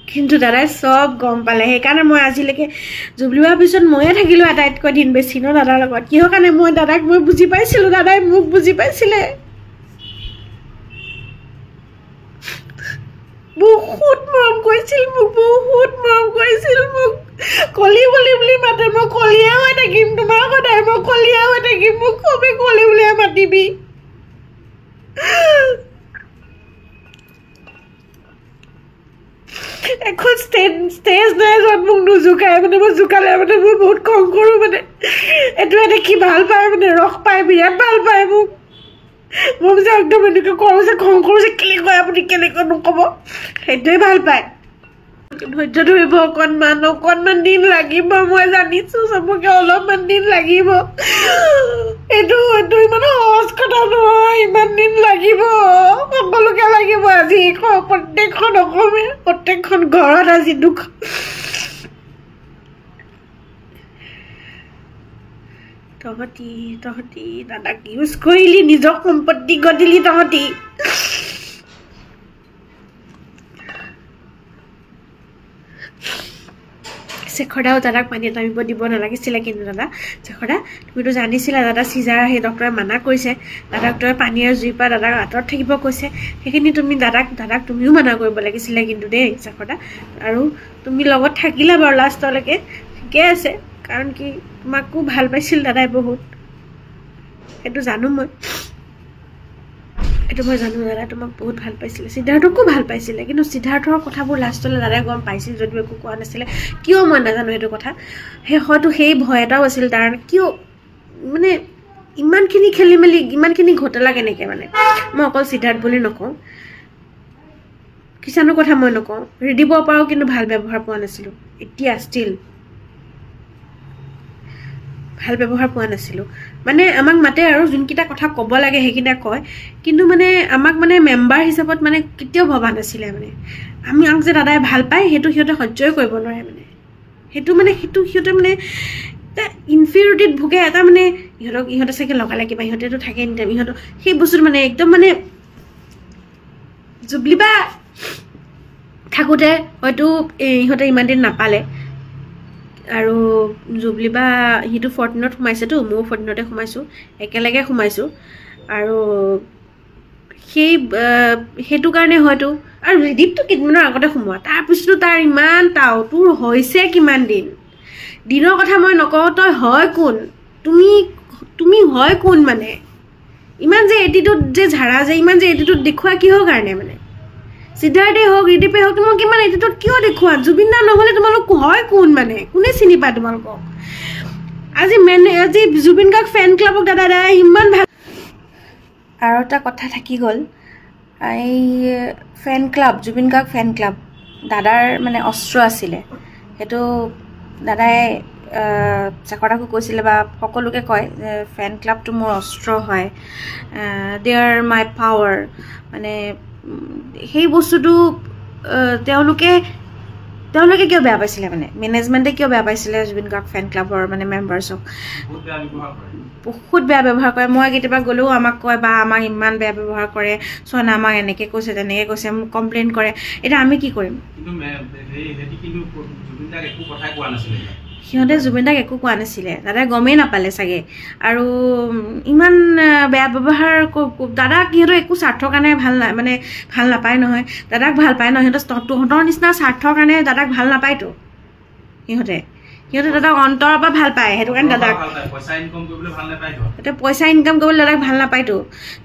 কিন্তু দাদাই চব গম পালে সেইকাৰণে মই আজিলৈকে জুবলি হোৱাৰ পিছত ময়ে থাকিলোঁ আটাইতকৈ দিন বেছি ন দাদাৰ লগত কিহৰ কাৰণে মই দাদাক মই বুজি পাইছিলোঁ দাদাই মোক বুজি পাইছিলে বহুত মৰম কৰিছিল মোক কলি বুলি মাতে মই কলিয়ে হৈ থাকিম তোমাৰ সদায় মই কলিয়ে হৈ থাকিম মোক খুবেই কলি বুলিয়ে মাতিবি এখন ষ্টেজ নাই য'ত মোক নোজোকায় মানে মই জোকালে মানে মই বহুত খং কৰোঁ মানে এইটোৱে দেখি ভাল পায় মানে ৰস পায় বিৰাট ভাল পায় মোক মই যে একদম এনেকৈ কৰোঁ যে খং কৰোঁ যে কেনেকৈ আপুনি কেনেকৈ নক'ব সেইটোৱে ভাল পায় ধৈৰ্য ধৰিব অকণমান দিন লাগিব মই জানিছোঁ চবকে অলপমান দিন লাগিব এইটো ইমান সহজ কথা নহয় ইমান দিন লাগিব সকলোকে লাগিব আজি প্ৰত্যেকখন অসমীয়া প্ৰত্যেকখন ঘৰত আজি দুখ তহঁতি দাদাক ইউজ কৰিলি নিজৰ সম্পত্তি গদিলি তহঁতি শেখৰদাও দাদাক পানী এটা দিব নালাগিছিলে কিন্তু দাদা শেখৰদা তুমিতো জানিছিলা দাদা চিজাৰ সেই ডক্টৰে মানা কৰিছে ডক্টৰে পানী আৰু জুইৰ পৰা দাদাক আঁতৰত থাকিব কৈছে সেইখিনি তুমি দাদাক তুমিও মানা কৰিব লাগিছিলে কিন্তু দেই শেখৰদা আৰু তুমি লগত থাকিলা বাৰু লাষ্টলৈকে ঠিকে আছে কাৰণ কি তোমাকো ভাল পাইছিল দাদাই বহুত এইটো জানো মই জানো দাদা তোমাক বহুত ভাল পাইছিলে সিদ্ধাৰ্থকো ভাল পাইছিলে কিন্তু সিদ্ধাৰ্থৰ কথাবোৰ লাষ্টলৈ দাদাই গম পাইছিল যদিও একো কোৱা নাছিলে কিয় মই নাজানো এইটো কথা হয়তো সেই ভয় এটাও আছিল তাৰ কিয় মানে ইমানখিনি খেলি মেলি ইমানখিনি ঘটলা কেনেকৈ মানে মই অকল সিদ্ধাৰ্থ বুলি নকওঁ কিষাণৰ কথা মই নকওঁ ৰিদিবৰ পৰাও কিন্তু ভাল ব্যৱহাৰ পোৱা নাছিলোঁ এতিয়া ষ্টিল ভাল ব্যৱহাৰ পোৱা নাছিলোঁ মানে আমাক মাতে আৰু যোনকেইটা কথা ক'ব লাগে সেইকেইটা কয় কিন্তু মানে আমাক মানে মেম্বাৰ হিচাপত মানে কেতিয়াও ভবা নাছিলে মানে আমাক যে দাদাই ভাল পায় সেইটো সিহঁতে সহ্যই কৰিব নোৱাৰে মানে সেইটো সিহঁতে মানে এটা ইনফিৰিয়ৰিটিত ভোগে এটা মানে ইহঁতে চাগে লগালে কিবা ইহঁতেতো থাকে ইহঁতৰ সেই বস্তুটো মানে একদম মানে জুবলিবা থাকোঁতে হয়তো ইহঁতে ইমান দিন নাপালে আৰু জুবলিবা সিটো 14ত সোমাইছেতো ময়ো 14তে সোমাইছোঁ একেলগে সোমাইছোঁ আৰু সেইটো কাৰণে হয়তো আৰু ৰিদীপটো কেইদিনমানৰ আগতে সোমোৱা তাৰপিছতো তাৰ ইমান তোৰ হৈছে কিমান দিনৰ কথা মই নকওঁ তই হয় কোন তুমি হয় কোন মানে ইমান যে এটিটিউড যে ঝাৰা যে ইমান যে এটিটিউড দেখুওৱা কিহৰ কাৰণে মানে সিদ্ধাৰ্থে হওক ৰিদীপে হওক তোমালোক ইমান এটিটিউড কিয় দেখুওৱা জুবিন দা নহ'লে তোমালোক হয় কোন মানে কোনে চিনি পায় তোমালোকক আজি জুবিন গাৰ্গ ফেন ক্লাবক দাদা ইমান ভাল আৰু এটা কথা থাকি গ'ল এই ফেন ক্লাব জুবিন গাৰ্গ ফেন ক্লাব দাদাৰ মানে অস্ত্ৰ আছিলে সেইটো দাদাই চাকৰাকো কৈছিলে বা সকলোকে কয় যে ফেন ক্লাবটো মোৰ অস্ত্ৰ হয় দে আৰ মাই পাৱাৰ মানে সেই বস্তুটো তেওঁলোকে কিয় বেয়া পাইছিলে মানে মেনেজমেণ্টে কিয় বেয়া পাইছিলে জুবিন গাৰ্গ ফেন ক্লাবৰ মানে মেম্বাৰ্ছক বহুত বেয়া ব্যৱহাৰ কৰে মই কেতিয়াবা গ'লেও আমাক কয় বা আমাক ইমান বেয়া ব্যৱহাৰ কৰে চোৱা আমাক এনেকৈ কৈছে তেনেকৈ কৈছে মোক কমপ্লেইন কৰে এতিয়া আমি কি কৰিম সিহঁতে জুবিন দাক একো কোৱা নাছিলে দাদাই গমেই নাপালে চাগে আৰু ইমান বেয়া ব্যৱহাৰ দাদাক সিহঁতৰ একো স্বাৰ্থৰ কাৰণে ভাল নাপায় নহয় দাদাক ভাল পায় ন তহঁতৰ নিচিনা স্বাৰ্থৰ কাৰণে দাদাক ভাল নাপায়তো সিহঁতে দাদাক অন্তৰৰ পৰা ভাল পায় সেইটো কাৰণে দাদাক পইচা ইনকাম কৰিবলৈ দাদাক ভাল নাপায়তো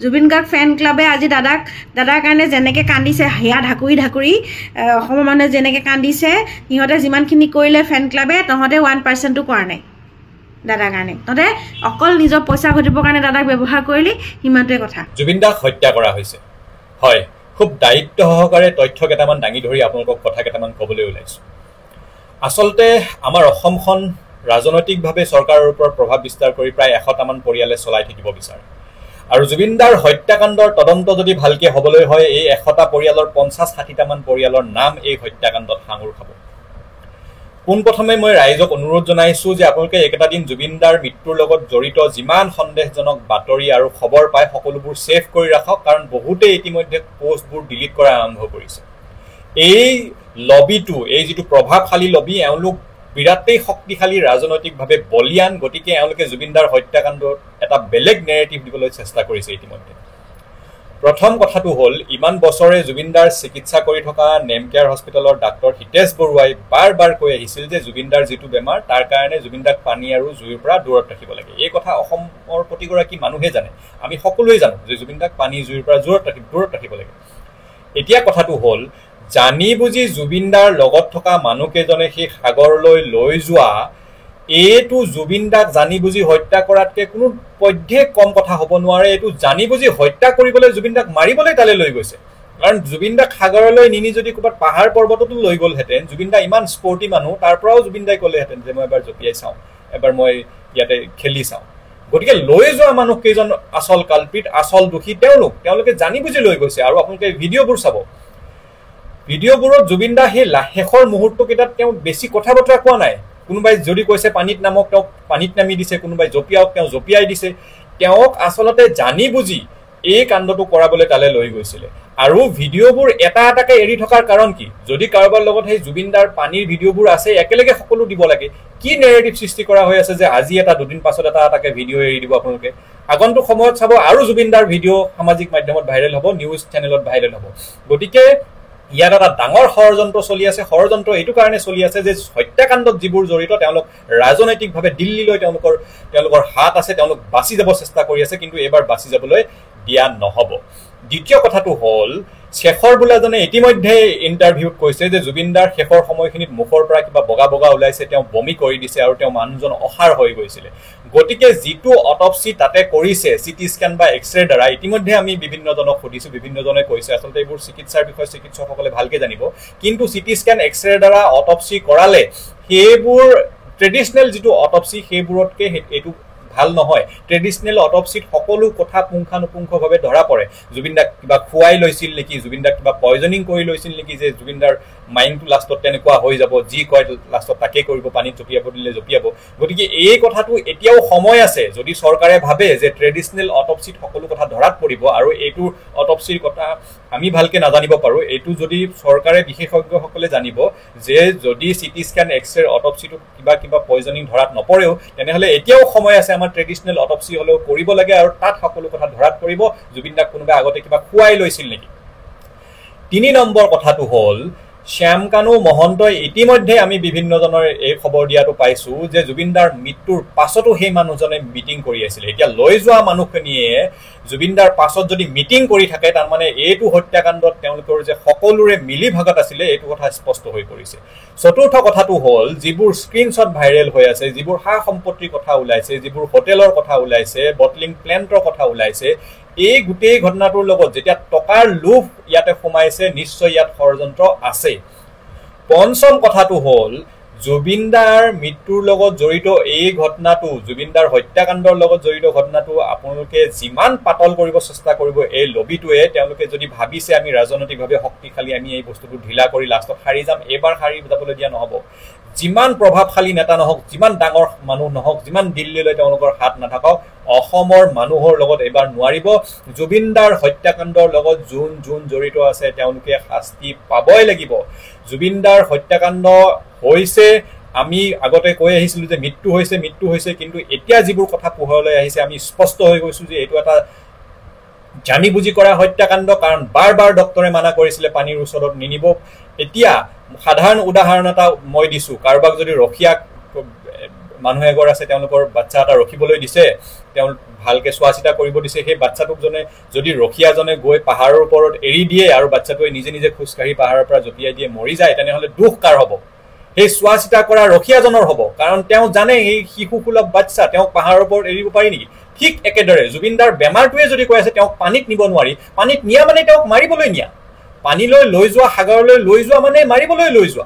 জুবিন গাৰ্গ ফেন ক্লাবে আজি দাদাৰ কাৰণে যেনেকৈ কান্দিছে হিয়া ঢাকুৰি অসমৰ মানুহে যেনেকৈ কান্দিছে সিহঁতে যিমানখিনি কৰিলে ফেন ক্লাবে তহঁতে 1%ও কৰা নাই দাদাৰ কাৰণে তহঁতে অকল নিজৰ পইচা ঘটিবৰ কাৰণে দাদাক ব্যৱহাৰ কৰিলি সিমানটোৱে কথা জুবিন দাক হত্যা কৰা হৈছে হয় খুব দায়িত্ব সহকাৰে তথ্য কেইটামান দাঙি ধৰি আপোনালোকক কথা কেইটামান ক'বলৈ ওলাইছোঁ আচলতে আমাৰ অসমখন ৰাজনৈতিকভাৱে চৰকাৰৰ ওপৰত প্ৰভাৱ বিস্তাৰ কৰি প্ৰায় 100টামান পৰিয়ালে চলাই থাকিব বিচাৰে আৰু জুবিন দাৰ হত্যাকাণ্ডৰ তদন্ত যদি ভালকৈ হ'বলৈ হয় এই 100টা পৰিয়ালৰ 50-60টামান পৰিয়ালৰ নাম এই হত্যাকাণ্ডত সাঙুৰ খাব পোনপ্ৰথমে মই ৰাইজক অনুৰোধ জনাইছোঁ যে আপোনালোকে একেটা দিন জুবিন দাৰ মৃত্যুৰ লগত জড়িত যিমান সন্দেহজনক বাতৰি আৰু খবৰ পায় সকলোবোৰ ছেভ কৰি ৰাখক কাৰণ বহুতেই ইতিমধ্যে পোষ্টবোৰ ডিলিট কৰা আৰম্ভ কৰিছে এই লবিটো এই যিটো প্ৰভাৱশালী লবি এওঁলোক বিৰাটেই শক্তিশালী ৰাজনৈতিকভাৱে বলিয়ান গতিকে এওঁলোকে জুবিন দাৰ হত্যাকাণ্ডত এটা বেলেগ নেৰেটিভ দিবলৈ চেষ্টা কৰিছে ইতিমধ্যে প্ৰথম কথাটো হ'ল ইমান বছৰে জুবিন দাৰ চিকিৎসা কৰি থকা নেমকেয়াৰ হস্পিটেলৰ ডাক্তৰ হিতেশ বৰুৱাই বাৰ কৈ আহিছিল যে জুবিন দাৰ যিটো বেমাৰ তাৰ কাৰণে জুবিন দাক পানী আৰু জুইৰ পৰা দূৰত ৰাখিব লাগে এই কথা অসমৰ প্ৰতিগৰাকী মানুহে জানে আমি সকলোৱে জানো যে জুবিন দাক পানী জুইৰ পৰা দূৰত ৰাখিব লাগে এতিয়া কথাটো হ'ল জানি বুজি জুবিন দাৰ লগত থকা মানুহকেইজনে সেই সাগৰলৈ লৈ যোৱা এইটো জুবিন দাক জানি বুজি হত্যা কৰাতকৈ কোনো পধ্যে কম কথা হ'ব নোৱাৰে এইটো জানি বুজি হত্যা কৰিবলৈ জুবিন দাক মাৰিবলৈ তালৈ লৈ গৈছে কাৰণ জুবিন দাক সাগৰলৈ নিনি যদি ক'ৰবাত পাহাৰ পৰ্বততো লৈ গ'লহেঁতেন জুবিন দা ইমান স্পৰ্টি মানুহ তাৰ পৰাও জুবিন দাই ক'লেহেঁতেন যে মই এবাৰ জঁপিয়াই চাওঁ এবাৰ মই ইয়াতে খেলি চাওঁ গতিকে লৈ যোৱা মানুহকেইজন আচল কালপিত আচল দোষী তেওঁলোকে জানি বুজি লৈ গৈছে আৰু আপোনালোকে ভিডিঅ'বোৰ চাব ভিডিঅ'বোৰত জুবিন দা সেই শেষৰ মুহূৰ্তকেইটাত তেওঁ বেছি কথা বতৰা কোৱা নাই কোনোবাই যদি কৈছে পানীত নামক তেওঁক পানীত নামি দিছে কোনোবাই জঁপিয়াওক তেওঁ জঁপিয়াই দিছে তেওঁক আচলতে জানি বুজি এই কাণ্ডটো কৰাবলৈ তালৈ লৈ গৈছিলে আৰু ভিডিঅ'বোৰ এটা এটাকৈ এৰি থকাৰ কাৰণ কি যদি কাৰোবাৰ লগত সেই জুবিন দাৰ পানীৰ ভিডিঅ'বোৰ আছে একেলগে সকলো দিব লাগে কি নেৰেটিভ সৃষ্টি কৰা হৈ আছে যে আজি এটা দুদিন পাছত এটা এটাকৈ ভিডিঅ' এৰি দিব আপোনালোকে আগন্তুক সময়ত চাব আৰু জুবিন দাৰ ভিডিঅ' সামাজিক মাধ্যমত ভাইৰেল হ'ব নিউজ চেনেলত ভাইৰেল হ'ব গতিকে ইয়াত এটা ডাঙৰ ষড়যন্ত্ৰ চলি আছে। ষড়যন্ত্ৰ এইটো কাৰণে চলি আছে যে হত্যাকাণ্ডত যিবোৰ জড়িত তেওঁলোক ৰাজনৈতিকভাৱে দিল্লীলৈ তেওঁলোকৰ হাত আছে, তেওঁলোক বাচি যাব চেষ্টা কৰি আছে, কিন্তু এইবাৰ বাচি যাবলৈ দিয়া নহ'ব। দ্বিতীয় কথাটো হ'ল শেখৰ বোলাজনে ইতিমধ্যে ইণ্টাৰভিউত কৈছে যে জুবিনদাৰ শেষৰ সময়খিনিত মুখৰ পৰা কিবা বগা বগা ওলাইছে, তেওঁ বমি কৰি দিছে আৰু তেওঁ মানুহজন অসাৰ হৈ গৈছিলে। গতিকে যিটো অটপচি তাতে কৰিছে চিটি স্কেন বা এক্সৰে দ্বাৰা, ইতিমধ্যে আমি বিভিন্নজনক সুধিছো, বিভিন্নজনে কৈছে আচলতে এইবোৰ চিকিৎসাৰ বিষয়ে চিকিৎসকসকলে ভালকে জানিব, কিন্তু চিটি স্কেন এক্সৰে দ্বাৰা অটপচি কৰালে সেইবোৰ ট্ৰেডিশ্যনেল যিটো অটপচি সেইবোৰতকে এইটো ভাল নহয়। ট্ৰেডিশ্যনেল অটপচিত সকলো কথা পুংখানুপুংখভাৱে ধৰা পৰে। জুবিনদাক কিবা খুৱাই লৈছিল নেকি, জুবিনদাক কিবা পয়জনিং কৰি লৈছিল নেকি, যে জুবিনদাৰ মাইণ্ডটো লাষ্টত তেনেকুৱা হৈ যাব, যি কয় লাষ্টত তাকেই কৰিব, পানীত জঁপিয়াব দিলে জঁপিয়াব। গতিকে এই কথাটো এতিয়াও সময় আছে, যদি চৰকাৰে ভাবে যে ট্ৰেডিশ্যনেল অটপচিত সকলো কথা ধৰাত পৰিব আৰু এইটো অটপচিৰ কথা আমি ভালকে নাজানিব পাৰোঁ, এইটো যদি চৰকাৰে বিশেষজ্ঞসকলে জানিব যে যদি চিটি স্কেন এক্সৰে অটপচিটো কিবা পয়জনিং ধৰাত নপৰেও, তেনেহ'লে এতিয়াও সময় আছে আমাৰ ট্ৰেডিশ্যনেল অটপচি হ'লেও কৰিব লাগে আৰু তাত সকলো কথা ধৰাত পৰিব জুবিনদাক কোনোবাই আগতে কিবা খুৱাই লৈছিল নেকি। ৩ নম্বৰ কথাটো হ'ল শ্যামকানু মহন্তই ইতিমধ্যে আমি বিভিন্নজনৰ এই খবৰ দিয়াটো পাইছো যে জুবিনদাৰ মৃত্যুৰ পাছতো সেই মানুহজনে মিটিং কৰি আছিলে। এতিয়া লৈ যোৱা মানুহখিনিয়ে জুবিনদাৰ পাছত যদি মিটিং কৰি থাকে, তাৰমানে এইটো হত্যাকাণ্ডত তেওঁলোকৰ যে সকলোৰে মিলি ভাগত আছিলে এইটো কথা স্পষ্ট হৈ পৰিছে। চতুৰ্থ কথাটো হ'ল যিবোৰ স্ক্ৰীনশ্বট ভাইৰেল হৈ আছে, যিবোৰ সা সম্পত্তিৰ কথা ওলাইছে, যিবোৰ হোটেলৰ কথা ওলাইছে, বটলিং প্লেণ্টৰ কথা ওলাইছে, এই গোটেই ঘটনাটোৰ লগত যেতিয়া টকাৰ লোভ ইয়াতে সোমাইছে, নিশ্চয় ইয়াত ষড়যন্ত্ৰ আছে। পঞ্চম কথাটো হ'ল জুবিনদাৰ মৃত্যুৰ লগত জড়িত এই ঘটনাটো, জুবিনদাৰ হত্যাকাণ্ডৰ লগত জড়িত ঘটনাটো আপোনালোকে যিমান পাতল কৰিব চেষ্টা কৰিব, এই লবিটোৱে তেওঁলোকে যদি ভাবিছে আমি ৰাজনৈতিকভাৱে শক্তিশালী, আমি এই বস্তুটো ঢিলা কৰি লাষ্টত হাৰি যাম, এইবাৰ হাৰি যাবলৈ দিয়া নহ'ব। যিমান প্ৰভাৱশালী নেতা নহওক, যিমান ডাঙৰ মানুহ নহওক, যিমান দিল্লীলৈ তেওঁলোকৰ হাত নাথাকক, অসমৰ মানুহৰ লগত এইবাৰ নোৱাৰিব। জুবিনদাৰ হত্যাকাণ্ডৰ লগত যোন জড়িত আছে তেওঁলোকে শাস্তি পাবই লাগিব। জুবিনদাৰ হত্যাকাণ্ড হৈছে, আমি আগতে কৈ আহিছিলো যে মৃত্যু হৈছে, কিন্তু এতিয়া যিবোৰ কথা পোহৰলৈ আহিছে আমি স্পষ্ট হৈ গৈছো যে এইটো এটা জানি বুজি কৰা হত্যাকাণ্ড, কাৰণ বাৰ বাৰ ডক্টৰে মানা কৰিছিলে পানীৰ ওচৰত নিনিব। এতিয়া সাধাৰণ উদাহৰণ এটা মই দিছো, কাৰোবাক যদি ৰখিয়া মানুহ এগৰ আছে, তেওঁলোকৰ বাচ্চা এটা ৰখিবলৈ দিছে, তেওঁ ভালকে চোৱা চিতা কৰিব দিছে, সেই বাচ্চাটোক যদি ৰখিয়াজনে গৈ পাহাৰৰ ওপৰত এৰি দিয়ে আৰু বাচ্চাটোৱে নিজে নিজে খোজকাঢ়ি পাহাৰৰ পৰা জঁপিয়াই দিয়ে মৰি যায়, তেনেহ'লে দুখ কাৰ হ'ব? সেই চোৱা চিতা কৰা ৰখিয়াজনৰ হ'ব, কাৰণ তেওঁ জানে সেই শিশুসুলভ বাচ্চা, তেওঁক পাহাৰৰ ওপৰত এৰিব পাৰি নেকি? ঠিক একেদৰে জুবিনদাৰ বেমাৰটোৱে যদি কৈ আছে তেওঁক পানীত নিব নোৱাৰি, পানীত নিয়া মানে তেওঁক মাৰিবলৈ নিয়া, পানীলৈ লৈ যোৱা, সাগৰলৈ লৈ যোৱা মানে মাৰিবলৈ লৈ যোৱা।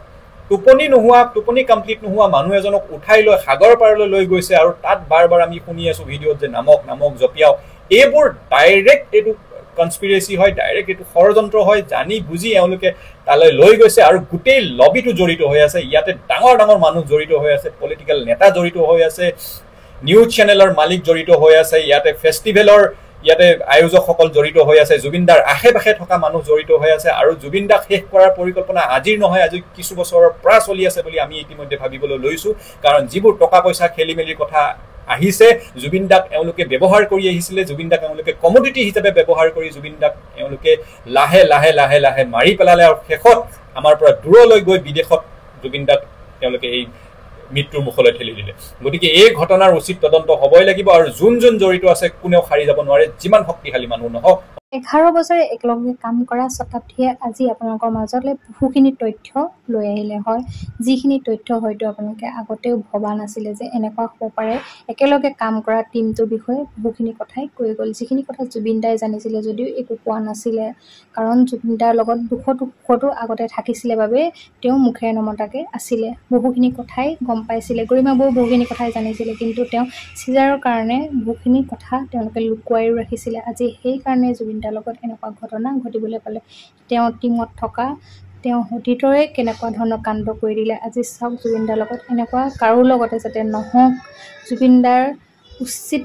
টোপনি কমপ্লিট নোহোৱা মানুহ এজনক উঠাই লৈ সাগৰ পাৰলৈ লৈ গৈছে আৰু তাত বাৰ বাৰ আমি শুনি আছো ভিডিঅ'ত যে নামক জঁপিয়াওক। এইবোৰ ডাইৰেক্ট এইটো কনস্পিৰেচি হয়, ডাইৰেক্ট এইটো ষড়যন্ত্ৰ হয়, জানি বুজি এওঁলোকে তালৈ লৈ গৈছে আৰু গোটেই লবিটো জড়িত হৈ আছে। ইয়াতে ডাঙৰ ডাঙৰ মানুহ জড়িত হৈ আছে, পলিটিকেল নেতা জড়িত হৈ আছে, নিউজ চেনেলৰ মালিক জড়িত হৈ আছে, ইয়াতে ফেষ্টিভেলৰ আয়োজকসকল জড়িত হৈ আছে, জুবিনদাৰ আশে পাশে থকা মানুহ জড়িত হৈ আছে, আৰু জুবিনদাক শেষ কৰাৰ পৰিকল্পনা আজিৰ নহয়, আজি কিছু বছৰৰ পৰা চলি আছে বুলি আমি ইতিমধ্যে ভাবিবলৈ লৈছো। কাৰণ যিবোৰ টকা পইচা খেলি মেলিৰ কথা আহিছে, জুবিনদাক এওঁলোকে ব্যৱহাৰ কৰি আহিছিলে, জুবিনদাক এওঁলোকে কমোডিটি হিচাপে ব্যৱহাৰ কৰি জুবিনদাক এওঁলোকে লাহে লাহে লাহে লাহে মাৰি পেলালে, আৰু শেষত আমাৰ পৰা দূৰলৈ গৈ বিদেশত জুবিনদাক তেওঁলোকে এই মৃত্যুৰ মুখলৈ ঠেলি দিলে। গতিকে এই ঘটনাৰ উচিত তদন্ত হ'বই লাগিব, আৰু যোন জড়িত আছে কোনেও সাৰি যাব নোৱাৰে, যিমান শক্তিশালী মানুহ নহওক। 11 বছৰে একেলগে কাম কৰা শতাব্দীয়ে আজি আপোনালোকৰ মাজলৈ বহুখিনি তথ্য লৈ আহিলে। হয়, যিখিনি তথ্য হয়তো আপোনালোকে আগতেও ভবা নাছিলে যে এনেকুৱা হ'ব পাৰে। একেলগে কাম কৰা টিমটোৰ বিষয়ে বহুখিনি কথাই কৈ গ'ল, যিখিনি কথা জুবিনদাই জানিছিলে যদিও একো কোৱা নাছিলে, কাৰণ জুবিনদাৰ লগত সুখতো আগতে থাকিছিলে বাবে তেওঁ মুখেৰে নমতাকে আছিলে, বহুখিনি কথাই গম পাইছিলে। গৰিমাবৌ বহুখিনি কথাই জানিছিলে, কিন্তু তেওঁ চিজাৰৰ কাৰণে বহুখিনি কথা তেওঁলোকে লুকুৱাইও ৰাখিছিলে। আজি সেইকাৰণে জুবিনদাৰ লগত এনেকুৱা ঘটনা ঘটিবলৈ পালে। তেওঁ টিমত থকা তেওঁ অতীতৰে কেনেকুৱা ধৰণৰ কাণ্ড কৰি দিলে। আজি চাওক জুবিনদাৰ লগত এনেকুৱা কাৰো লগতে যাতে নহওক, জুবিনদাৰ উচিত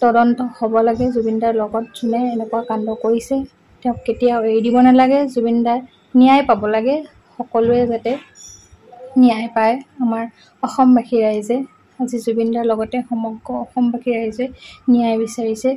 তদন্ত হ'ব লাগে। জুবিনদাৰ লগত যোনে এনেকুৱা কাণ্ড কৰিছে তেওঁক কেতিয়াও এৰি দিব নালাগে, জুবিনদাৰ ন্যায় পাব লাগে, সকলোৱে যাতে ন্যায় পায়। আমাৰ অসমবাসী ৰাইজে আজি জুবিনদাৰ লগতে সমগ্ৰ অসমবাসী ৰাইজে ন্যায় বিচাৰিছে।